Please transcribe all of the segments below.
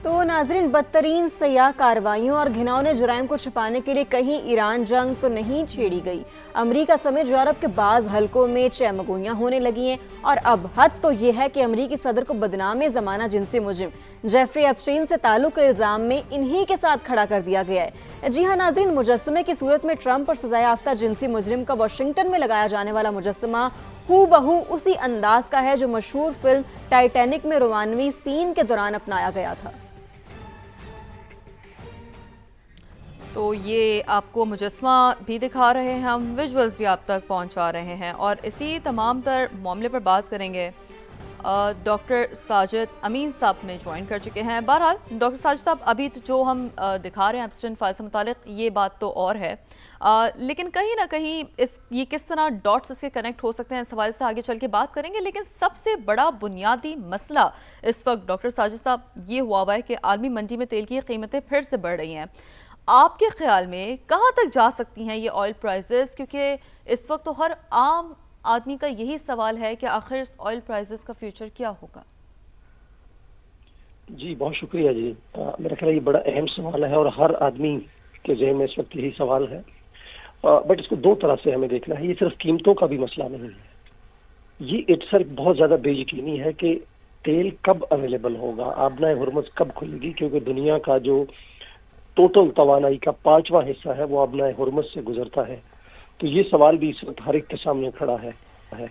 تو ناظرین، بدترین سیاہ کارروائیوں اور گھناؤنے جرائم کو چھپانے کے لیے کہیں ایران جنگ تو نہیں چھیڑی گئی۔ امریکہ سمیت یورپ کے بعض حلقوں میں چہمگوئیاں ہونے لگی ہیں، اور اب حد تو یہ ہے کہ امریکی صدر کو بدنام زمانہ جنسی مجرم جیفری ایپسٹین سے تعلق کے الزام میں انہی کے ساتھ کھڑا کر دیا گیا ہے۔ جی ہاں ناظرین، مجسمے کی صورت میں ٹرمپ اور سزا یافتہ جنسی مجرم کا واشنگٹن میں لگایا جانے والا مجسمہ ہو بہو اسی انداز کا ہے جو مشہور فلم ٹائٹینک میں رومانوی سین کے دوران اپنایا گیا تھا۔ تو یہ آپ کو مجسمہ بھی دکھا رہے ہیں، ہم ویژولز بھی آپ تک پہنچا رہے ہیں، اور اسی تمام تر معاملے پر بات کریں گے۔ ڈاکٹر ساجد امین صاحب میں جوائن کر چکے ہیں۔ بہرحال ڈاکٹر ساجد صاحب، ابھی تو جو ہم دکھا رہے ہیں ایپسٹین فائل سے متعلق، یہ بات تو اور ہے، لیکن کہیں نہ کہیں یہ کس طرح ڈاٹس اس کے کنیکٹ ہو سکتے ہیں، اس حوالے سے آگے چل کے بات کریں گے۔ لیکن سب سے بڑا بنیادی مسئلہ اس وقت ڈاکٹر ساجد صاحب یہ ہوا ہے کہ عالمی منڈی میں تیل کی قیمتیں پھر سے بڑھ رہی ہیں۔ آپ کے خیال میں کہاں تک جا سکتی ہیں یہ آئل پرائزز؟ کیونکہ اس وقت تو ہر عام آدمی کا یہی سوال ہے کہ آخر اس آئل پرائزز کا فیوچر کیا ہوگا؟ جی بہت شکریہ جی، میرا خیال یہ بڑا اہم سوال ہے اور ہر آدمی کے ذہن میں اس وقت یہی سوال ہے، بٹ اس کو دو طرح سے ہمیں دیکھنا ہے۔ یہ صرف قیمتوں کا بھی مسئلہ نہیں ہے، یہ اٹس بہت زیادہ بے یقینی ہے کہ تیل کب اویلیبل ہوگا، آبنائے ہرمز کب کھلے گی، کیونکہ دنیا کا جو ٹوٹل توانائی کا 5واں حصہ ہے وہ آبنائے ہرمز سے گزرتا ہے۔ تو یہ سوال بھی اس وقت ہر ایک کے سامنے کھڑا ہے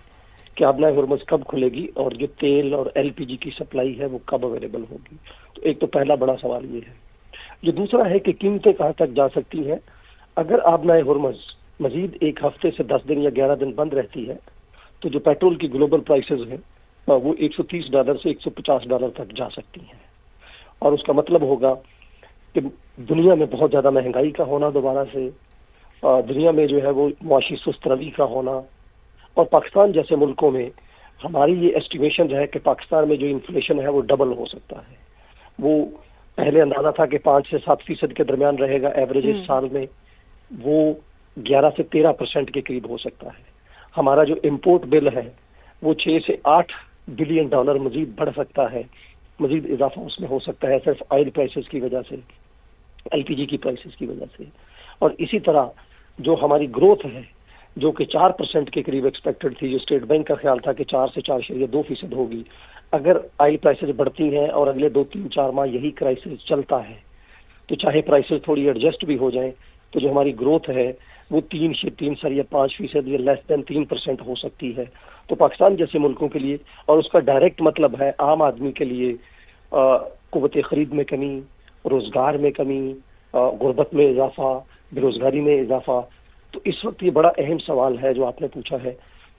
کہ آبنائے ہرمز کب کھلے گی اور جو تیل اور ایل پی جی کی سپلائی ہے وہ کب اویلیبل ہوگی۔ تو ایک تو پہلا بڑا سوال یہ ہے۔ جو دوسرا ہے کہ قیمتیں کہاں تک جا سکتی ہیں۔ اگر آبنائے ہرمز مزید ایک ہفتے سے 10 دن یا 11 دن بند رہتی ہے تو جو پیٹرول کی گلوبل پرائسز ہیں وہ $130 سے $150 تک جا سکتی ہیں، اور اس کا مطلب ہوگا کہ دنیا میں بہت زیادہ مہنگائی کا ہونا دوبارہ سے، دنیا میں جو ہے وہ معاشی سست روی کا ہونا، اور پاکستان جیسے ملکوں میں ہماری یہ ایسٹیمیشن ہے کہ پاکستان میں جو انفلیشن ہے وہ ڈبل ہو سکتا ہے۔ وہ پہلے اندازہ تھا کہ 5 سے 7% کے درمیان رہے گا ایوریج اس سال میں، وہ 11 سے 13% کے قریب ہو سکتا ہے۔ ہمارا جو امپورٹ بل ہے وہ $6 سے $8 بلین مزید بڑھ سکتا ہے، مزید اضافہ اس میں ہو سکتا ہے صرف آئل پرائسز کی وجہ سے، ایل پی جی کی پرائسز کی وجہ سے۔ اور اسی طرح جو ہماری گروتھ ہے جو کہ 4% کے قریب ایکسپیکٹڈ تھی، جو اسٹیٹ بینک کا خیال تھا کہ 4 سے 4.2% ہوگی، اگر آئل پرائسز بڑھتی ہیں اور اگلے 2-3-4 ماہ یہی کرائسس چلتا ہے تو چاہے پرائسز تھوڑی ایڈجسٹ بھی ہو جائیں تو جو ہماری گروتھ ہے وہ 3 یا 5% یا لیس دین 3% ہو سکتی ہے۔ تو پاکستان جیسے ملکوں کے لیے، اور اس کا ڈائریکٹ مطلب ہے عام آدمی کے لیے، قوت خرید میں کمی، روزگار میں کمی، غربت میں اضافہ، بے روزگاری میں اضافہ۔ تو اس وقت یہ بڑا اہم سوال ہے جو آپ نے پوچھا ہے۔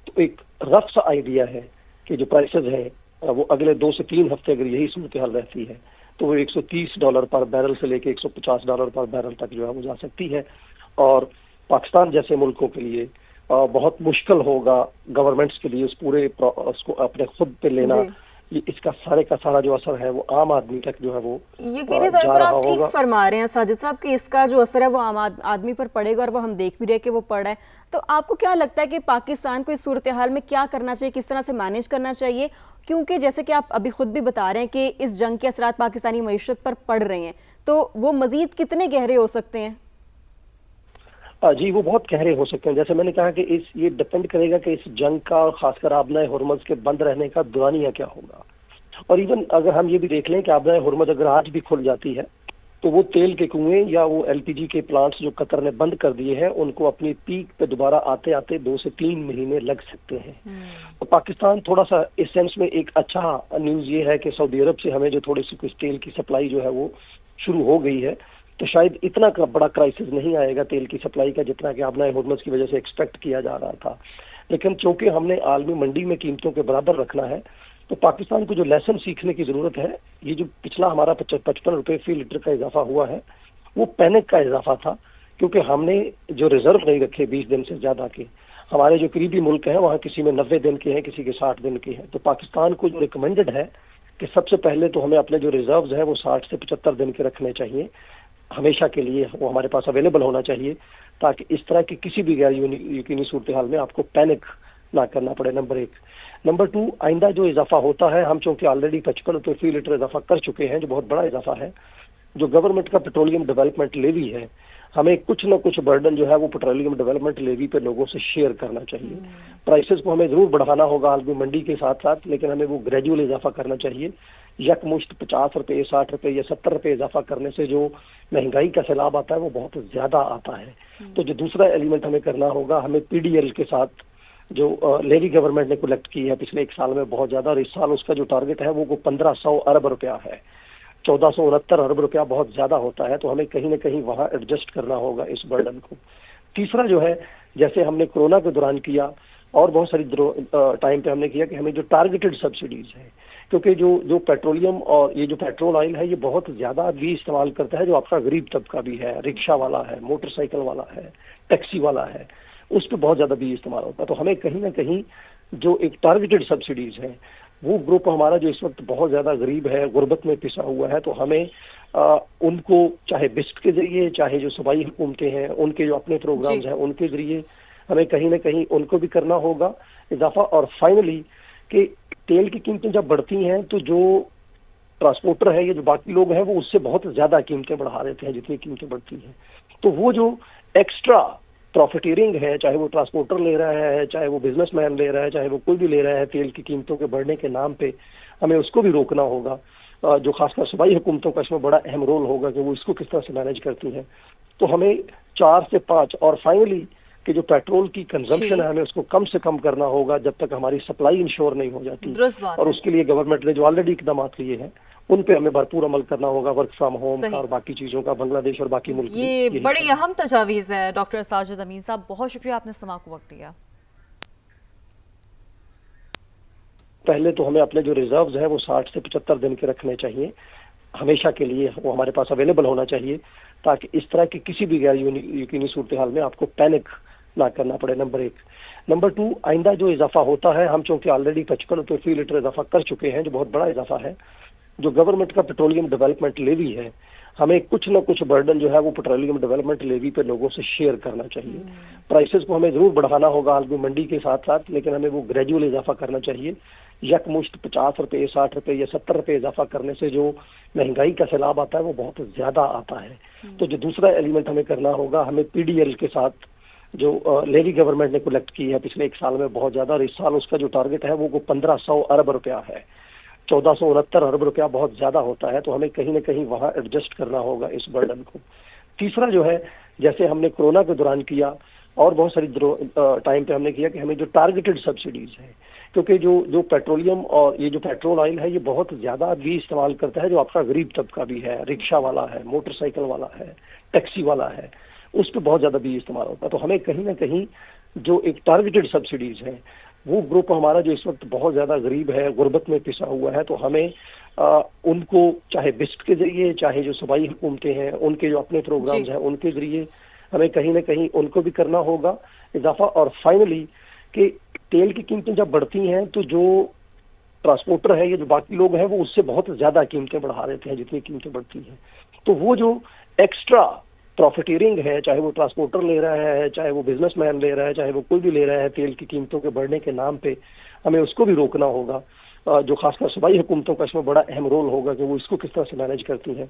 تو ایک رف سا آئیڈیا ہے کہ جو پرائسز ہیں وہ اگلے 2 سے 3 ہفتے اگر یہی صورتحال رہتی ہے تو وہ $130 پر بیرل سے لے کے $150 پر بیرل تک جو ہے وہ جا سکتی ہے، اور پاکستان جیسے ملکوں کے لیے بہت مشکل ہوگا گورنمنٹس کے لیے اس پورے اس کو اپنے خود پہ لینا۔ یہ اس کا سارے کا سارا جو اثر ہے وہ عام آدمی تک جو ہے وہ یقینی طور پر آپ ٹھیک فرما رہے ہیں ساجد صاحب کہ اس کا جو اثر ہے وہ عام آدمی پر پڑے گا، اور وہ ہم دیکھ بھی رہے کہ وہ پڑ رہا ہے۔ تو آپ کو کیا لگتا ہے کہ پاکستان کو اس صورتحال میں کیا کرنا چاہیے، کس طرح سے مینیج کرنا چاہیے؟ کیونکہ جیسے کہ آپ ابھی خود بھی بتا رہے ہیں کہ اس جنگ کے اثرات پاکستانی معیشت پر پڑ رہے ہیں، تو وہ مزید کتنے گہرے ہو سکتے ہیں؟ جی وہ بہت گہرے ہو سکتے ہیں۔ جیسے میں نے کہا کہ یہ ڈپینڈ کرے گا کہ اس جنگ کا، خاص کر آبنائے ہرمز کے بند رہنے کا دورانیہ کیا ہوگا۔ اور ایون اگر ہم یہ بھی دیکھ لیں کہ آبنائے ہرمز اگر آج بھی کھل جاتی ہے تو وہ تیل کے کنویں یا وہ ایل پی جی کے پلانٹس جو قطر نے بند کر دیے ہیں ان کو اپنی پیک پہ دوبارہ آتے آتے 2 سے 3 مہینے لگ سکتے ہیں۔ اور پاکستان تھوڑا سا اس سینس میں ایک اچھا نیوز یہ ہے کہ سعودی عرب سے ہمیں جو تھوڑی سی کچھ تیل کی سپلائی جو ہے وہ شروع ہو گئی ہے، تو شاید اتنا بڑا کرائسس نہیں آئے گا تیل کی سپلائی کا جتنا کہ آبنائے ہرمز کی وجہ سے ایکسپیکٹ کیا جا رہا تھا۔ لیکن چونکہ ہم نے عالمی منڈی میں قیمتوں کے برابر رکھنا ہے تو پاکستان کو جو لیسن سیکھنے کی ضرورت ہے، یہ جو پچھلا ہمارا 55 روپے فی لیٹر کا اضافہ ہوا ہے وہ پینک کا اضافہ تھا، کیونکہ ہم نے جو ریزرو نہیں رکھے 20 دن سے زیادہ کے۔ ہمارے جو قریبی ملک ہیں وہاں کسی میں 90 دن کے ہیں، کسی کے 60 دن کے ہیں۔ تو پاکستان کو جو ریکمینڈڈ ہے کہ سب سے پہلے تو ہمیں اپنے جو ریزروز ہیں وہ 60 سے 75 دن کے رکھنے چاہیے، ہمیشہ کے لیے وہ ہمارے پاس اویلیبل ہونا چاہیے، تاکہ اس طرح کی کسی بھی غیر یقینی صورتحال میں آپ کو پینک نہ کرنا پڑے، نمبر 1۔ नंबर 2, आइंदा जो इजाफा होता है, हम चूंकि ऑलरेडी 55 लीटर इजाफा कर चुके हैं, जो बहुत बड़ा इजाफा है, जो गवर्नमेंट का पेट्रोलियम डेवलपमेंट लेवी है, हमें कुछ न कुछ बर्डन जो है वो पेट्रोलियम डेवलपमेंट लेवी पे लोगों से शेयर करना चाहिए। प्राइसेस को हमें जरूर बढ़ाना होगा आलमी मंडी के साथ साथ, लेकिन हमें वो ग्रेजुअल इजाफा करना चाहिए। यकमुश्त 50 रुपए, 60 रुपए या 70 रुपए इजाफा करने से जो महंगाई का सैलाब आता है वो बहुत ज्यादा आता है। तो जो दूसरा एलिमेंट हमें करना होगा, हमें पीडीएल के साथ जो लेवी गवर्नमेंट ने कलेक्ट की है पिछले एक साल में बहुत ज्यादा, और इस साल उसका जो टारगेट है वो 1500 अरब रुपया है। 1469 अरब रुपया बहुत ज्यादा होता है, तो हमें कहीं ना कहीं वहां एडजस्ट करना होगा इस बर्डन को। तीसरा जो है, जैसे हमने कोरोना के दौरान किया और बहुत सारी टाइम पे हमने किया कि हमें जो टारगेटेड सब्सिडीज है, क्योंकि जो पेट्रोलियम और ये जो पेट्रोल ऑयल है ये बहुत ज्यादा भी इस्तेमाल करता है जो आपका गरीब तबका भी है, रिक्शा वाला है, मोटरसाइकिल वाला है, टैक्सी वाला है, उस पर बहुत ज्यादा भी इस्तेमाल होता है। तो हमें कहीं ना कहीं जो एक टारगेटेड सब्सिडीज है, वो ग्रुप हमारा जो इस वक्त बहुत ज्यादा गरीब है, गुर्बत में पिसा हुआ है, तो हमें उनको चाहे बिस्ट के जरिए, चाहे जो सूबाई हुकूमतें हैं उनके जो अपने प्रोग्राम्स हैं उनके जरिए हमें कहीं ना कहीं उनको भी करना होगा इजाफा। और फाइनली कि तेल की कीमतें जब बढ़ती हैं तो जो ट्रांसपोर्टर है, ये जो बाकी लोग हैं, वो उससे बहुत ज्यादा कीमतें बढ़ा देते हैं जितनी कीमतें बढ़ती हैं। तो वो जो एक्स्ट्रा प्रॉफिटियरिंग है, चाहे वो ट्रांसपोर्टर ले रहा है, चाहे वो बिजनेसमैन ले रहा है, चाहे वो कोई भी ले रहा है तेल की कीमतों के बढ़ने के नाम पे, हमें उसको भी रोकना होगा। जो खासकर सूबाई हुकूमतों का इसमें बड़ा अहम रोल होगा कि वो इसको किस तरह से मैनेज करती हैं। तो हमें 4 से 5 और फाइनली कि जो पेट्रोल की कंजम्पशन है हमें उसको कम से कम करना होगा जब तक हमारी सप्लाई इंश्योर नहीं हो जाती। और उसके लिए गवर्नमेंट ने जो ऑलरेडी इकदाम लिए हैं उन पे हमें भरपूर अमल करना होगा, वर्क फ्रॉम होम और बाकी चीजों का, बांग्लादेश और बाकी मुल्क। ये बड़ी अहम तजावीज़ है डॉक्टर साजिद अमीन साहब, बहुत शुक्रिया आपने समा को वक्त दिया। पहले तो हमें अपने जो रिजर्व्स हैं वो 60 से 75 दिन के रखने चाहिए, हमेशा के लिए वो हमारे पास अवेलेबल होना चाहिए, ताकि इस तरह की किसी भी गैर यकीनी सूरत हाल में आपको पैनिक ना करना पड़े। नंबर 1। नंबर 2, आइंदा जो इजाफा होता है, हम चूंकि ऑलरेडी 55 लीटर इजाफा कर चुके हैं, जो बहुत बड़ा इजाफा है, जो गवर्नमेंट का पेट्रोलियम डेवलपमेंट लेवी है, हमें कुछ न कुछ बर्डन जो है वो पेट्रोलियम डेवलपमेंट लेवी पे लोगों से शेयर करना चाहिए। प्राइसेस को हमें जरूर बढ़ाना होगा आलमी मंडी के साथ साथ, लेकिन हमें वो ग्रेजुअल इजाफा करना चाहिए। यकमुश्त 50 रुपए, 60 रुपए या 70 रुपए इजाफा करने से जो महंगाई का सैलाब आता है वो बहुत ज्यादा आता है। तो जो दूसरा एलिमेंट हमें करना होगा, हमें पीडीएल के साथ जो लेवी गवर्नमेंट ने कलेक्ट की है पिछले एक साल में बहुत ज्यादा, और इस साल उसका जो टारगेट है वो 1500 अरब रुपया है। 1469 अरब रुपया बहुत ज्यादा होता है, तो हमें कहीं ना कहीं वहां एडजस्ट करना होगा इस बर्डन को। तीसरा जो है, जैसे हमने कोरोना के दौरान किया और बहुत सारी टाइम पे हमने किया कि हमें जो टारगेटेड सब्सिडीज है, क्योंकि जो पेट्रोलियम और ये जो पेट्रोल ऑयल है ये बहुत ज्यादा भी इस्तेमाल करता है जो आपका गरीब तबका भी है, रिक्शा वाला है, मोटरसाइकिल वाला है, टैक्सी वाला है, उस पर बहुत ज्यादा भी इस्तेमाल होता है। तो हमें कहीं ना कहीं जो एक टारगेटेड सब्सिडीज है, वो ग्रुप हमारा जो इस वक्त बहुत ज्यादा गरीब है, गुर्बत में पिसा हुआ है, तो हमें उनको चाहे बिस्ट के जरिए, चाहे जो सूबाई हुकूमतें हैं उनके जो अपने प्रोग्राम्स हैं उनके जरिए हमें कहीं ना कहीं उनको भी करना होगा इजाफा। और फाइनली कि तेल की कीमतें जब बढ़ती हैं तो जो ट्रांसपोर्टर है, ये जो बाकी लोग हैं, वो उससे बहुत ज्यादा कीमतें बढ़ा देते हैं जितनी कीमतें बढ़ती हैं। तो वो जो एक्स्ट्रा प्रॉफिटियरिंग है, चाहे वो ट्रांसपोर्टर ले रहा है, चाहे वो बिजनेसमैन ले रहा है, चाहे वो कोई भी ले रहा है तेल की कीमतों के बढ़ने के नाम पे, हमें उसको भी रोकना होगा। जो खासकर सूबाई हुकूमतों का इसमें बड़ा अहम रोल होगा कि वो इसको किस तरह से मैनेज करती हैं।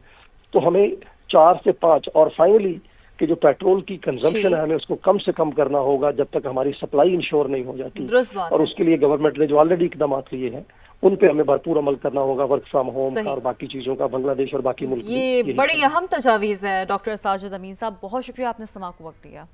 तो हमें 4 से 5 और फाइनली कि जो पेट्रोल की कंजम्पशन है हमें उसको कम से कम करना होगा जब तक हमारी सप्लाई इंश्योर नहीं हो जाती। और उसके लिए गवर्नमेंट ने जो ऑलरेडी इकदाम लिए हैं उन पे हमें भरपूर अमल करना होगा, वर्क फ्रॉम होम और बाकी चीजों का, बांग्लादेश और बाकी मुल्क। ये बड़ी अहम तजावीज़ है डॉक्टर साजिद अमीन साहब, बहुत शुक्रिया आपने समा को वक्त दिया।